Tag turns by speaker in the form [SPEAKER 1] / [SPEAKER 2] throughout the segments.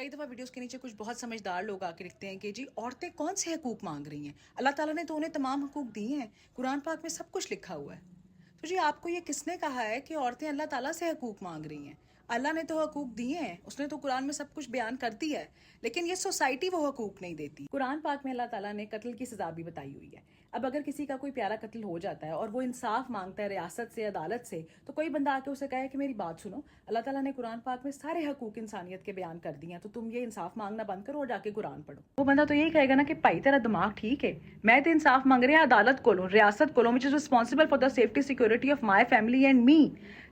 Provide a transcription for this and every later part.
[SPEAKER 1] کئی دفعہ ویڈیوز کے نیچے کچھ بہت سمجھدار لوگ آ کے لکھتے ہیں کہ جی عورتیں کون سے حقوق مانگ رہی ہیں، اللہ تعالیٰ نے تو انہیں تمام حقوق دیے ہیں، قرآن پاک میں سب کچھ لکھا ہوا ہے۔ تو جی آپ کو یہ کس نے کہا ہے کہ عورتیں اللہ تعالیٰ سے حقوق مانگ رہی ہیں؟ اللہ نے تو حقوق دیے ہیں، اس نے تو قرآن میں سب کچھ بیان کر دیا ہے، لیکن یہ سوسائٹی وہ حقوق نہیں دیتی۔ قرآن پاک میں اللہ تعالیٰ نے قتل کی سزا بھی بتائی ہوئی ہے۔ اب اگر کسی کا کوئی پیارا قتل ہو جاتا ہے اور وہ انصاف مانگتا ہے ریاست سے، عدالت سے، تو کوئی بندہ آ کے اسے کہے کہ میری بات سنو، اللہ تعالیٰ نے قرآن پاک میں سارے حقوق انسانیت کے بیان کر دیے ہیں، تو تم یہ انصاف مانگنا بند کرو اور جا کے قرآن پڑھو۔ وہ بندہ تو یہی کہے گا نا کہ بھائی تیرا دماغ ٹھیک ہے، میں تو انصاف مانگ رہا عدالت کو لو، ریاست کو لو، which is responsible for the safety security of my family and me۔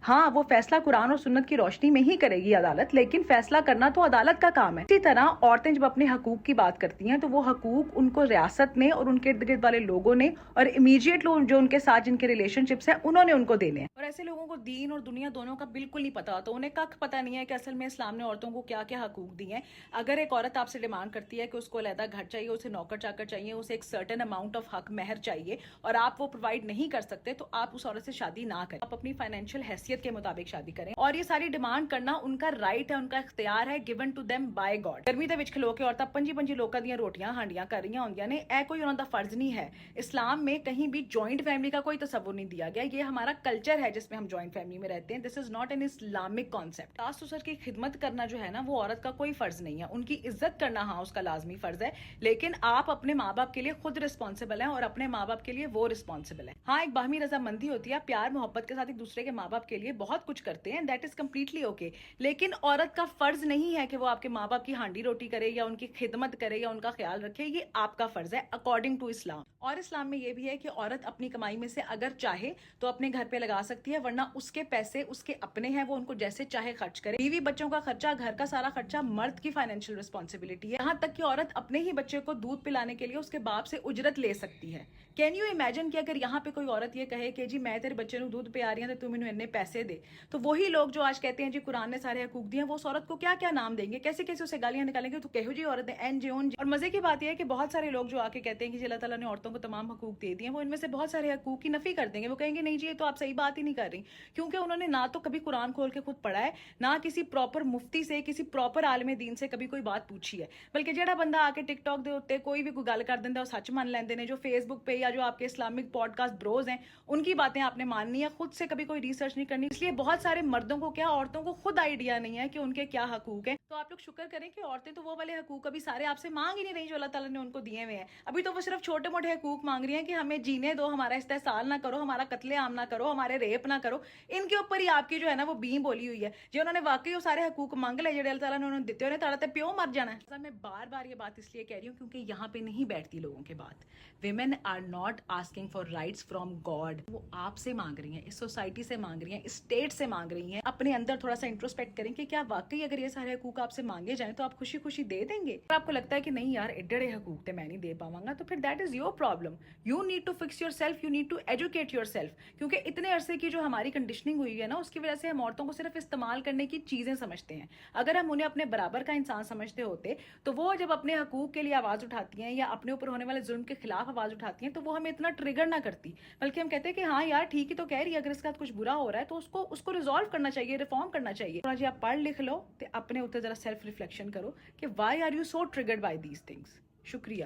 [SPEAKER 1] ہاں وہ فیصلہ قرآن اور سنت کی روشنی میں ہی کرے گی عدالت، لیکن فیصلہ کرنا تو عدالت کا کام ہے۔ اسی طرح عورتیں جب اپنے حقوق کی بات کرتی ہیں تو وہ حقوق ان کو ریاست نے اور ان کے ارد گرد والے لوگوں نے اور امیڈیٹ لوگ جو ان کے ساتھ جن کے ریلیشن شپس ہیں انہوں نے ان کو دینے ہیں۔ اور ایسے لوگوں کو دین اور دنیا دونوں کا بالکل نہیں پتا ہوتا، انہیں کک پتا نہیں ہے کہ اصل میں اسلام نے عورتوں کو کیا کیا حقوق دیے ہیں۔ اگر ایک عورت آپ سے ڈیمانڈ کرتی ہے کہ اس کو علیحدہ گھر چاہیے، اسے نوکر چاکر چاہیے، اسے ایک سرٹن اماؤنٹ آف حق مہر چاہیے اور آپ وہ پرووائڈ نہیں کر سکتے، تو آپ اس عورت سے شادی نہ کریں، آپ اپنی فائنینشیل حیثیت کے مطابق شادی کریں۔ اور یہ ساری ڈیمانڈ کرنا ان کا رائٹ ہے، ان کا اختیار ہے، given to them by God۔ گرمی دے وچ کھلو کے عورتاں پنجی پنجی لوکاں دیاں روٹیاں ہانڈیاں کر رہی ہوندیاں نے، اے کوئی انہاں دا فرض نہیں ہے۔ اسلام میں کہیں بھی جوائنٹ فیملی کا کوئی تصور نہیں دیا گیا، یہ ہمارا کلچر ہے جس میں ہم جوائنٹ فیملی میں رہتے ہیں۔ This is not an Islamic concept. ساس سسر کی خدمت کرنا جو ہے نا وہ عورت کا کوئی فرض نہیں ہے، ان کی عزت کرنا ہاں اس کا لازمی فرض ہے، لیکن آپ اپنے ماں باپ کے لیے خود رسپانسبل ہیں اور اپنے ماں باپ کے لیے وہ رسپانسبل ہے۔ ہاں ایک باہمی رضامندی ہوتی ہے، پیار محبت کے ساتھ ایک دوسرے کے ماں باپ کے لیے بہت کچھ کرتے ہیں، دیٹ از کمپلیٹلی اوکے، لیکن عورت کا فرض نہیں ہے کہ وہ آپ کے ماں باپ کی ہانڈی روٹی کرے یا ان کی خدمت کرے یا ان کا خیال رکھے، یہ آپ کا فرض ہے اکارڈنگ ٹو اسلام۔ اور اسلام میں یہ بھی ہے کہ عورت اپنی کمائی میں سے اگر چاہے تو اپنے گھر پہ لگا سکتی ہے، ورنہ اس کے پیسے اس کے اپنے ہیں، وہ ان کو جیسے چاہے خرچ کرے۔ بیوی بچوں کا خرچہ، گھر کا سارا خرچہ مرد کی فائنینشیل رسپانسبلٹی ہے، یہاں تک کہ عورت اپنے ہی بچے کو دودھ پلانے کے لیے اس کے باپ سے اجرت لے سکتی ہے۔ کین یو امیجن کہ اگر یہاں پہ کوئی عورت یہ کہے کہ جی میں تیرے بچے کو دودھ پیا رہی ہوں تو تم انہیں اتنے پیسے دے، تو وہی لوگ جو آج کہتے ہیں جی قرآن نے سارے حقوق دیے ہیں، وہ اس عورت کو کیا کیا نام دیں گے، کیسے کیسے اسے گالیاں نکالیں گے، تو کہو جی عورت ہے اور مزے کی بات یہ ہے کہ بہت سارے لوگ جو آ کے کہتے ہیں کہ جی اللہ تعالیٰ نے عورتوں کو تمام حقوق دے دیے ہیں، وہ ان میں سے بہت سارے حقوق کی نفی کر دیں گے، وہ کہیں گے نہیں جی یہ تو آپ صحیح بات ہی نہیں کر رہی، کیونکہ انہوں نے نہ تو کبھی قرآن کھول کے خود پڑھا ہے، نہ کسی پراپر مفتی سے، کسی پراپر عالم دین سے کبھی کوئی بات پوچھی ہے، بلکہ جڑا بندہ آ کے ٹک ٹاک دے ہوتے کوئی بھی کوئی گل کر دینا وہ سچ مان لیندے نے، جو فیس بک پہ یا جو آپ کے اسلامک پوڈ کاسٹ بروز ہیں ان کی باتیں آپ نے ماننی ہے، خود سے کبھی کوئی ریسرچ نہیں کرنی، اس لیے بہت سارے مردوں کو کیا عورتوں کو خود آئیڈیا نہیں ہے کہ ان کے کیا حقوق ہیں۔ تو آپ لوگ شکر کریں کہ عورتیں تو وہ والے حقوق ابھی سارے آپ سے مانگ ہی نہیں رہی جو اللہ تعالیٰ نے ان کو دیے ہوئے ہیں، ابھی تو وہ صرف چھوٹے موٹے حقوق مانگ رہی ہیں کہ ہمیں جینے دو، ہمارا استحصال نہ کرو، ہمارا قتل عام نہ کرو، ہمارے ریپ نہ کرو، ان کے اوپر ہی آپ کی جو ہے نا وہ بیم بولی ہوئی ہے، جو انہوں نے واقعی وہ سارے حقوق مانگ لے جڑے اللہ تعالیٰ نے انہوں نے دیتے ہوئے تاڑا تے پیو مر جانا ہے۔ میں بار بار یہ بات اس لیے کہہ رہی ہوں کیونکہ یہاں پہ نہیں بیٹھتی لوگوں کے بات۔ Women are not asking for rights from God, وہ آپ سے مانگ رہی ہیں، اس سوسائٹی سے مانگ رہی ہیں، اسٹیٹ سے مانگ رہی ہیں۔ اپنے اندر تھوڑا سا انٹروسپیکٹ کریں کہ کیا واقعی اگر یہ سارے حقوق آپ سے مانگے جائیں تو آپ خوشی خوشی دے دیں گے؟ اگر آپ کو لگتا ہے کہ نہیں یار ایڈڑے حقوق تے میں نہیں دے پاواں گا، تو پھر that is your problem, you need to fix yourself, you need to educate yourself, کیونکہ اتنے عرصے کی جو ہماری کنڈیشننگ ہوئی ہے نا اس کی وجہ سے ہم عورتوں کو صرف استعمال کرنے کی چیزیں سمجھتے ہیں۔ اگر ہم انہیں اپنے برابر کا انسان سمجھتے ہوتے تو وہ جب اپنے حقوق کے لیے آواز اٹھاتی ہیں یا اپنے اوپر ہونے والے ظلم کے خلاف آواز اٹھاتی ہیں تو وہ ہمیں اتنا ٹریگر نہ کرتی، بلکہ ہم کہتے ہیں کہ ہاں یار ٹھیک ہی تو کہہ رہی ہے، اگر اس کا کچھ برا ہو رہا ہے تو اس کو ریزالو کرنا چاہیے، ریفارم کرنا چاہیے۔ جی آپ پڑھ لکھ لو تو اپنے اوپر ذرا سیلف ریفلیکشن کرو کہ why are you so triggered by these things. شکریہ۔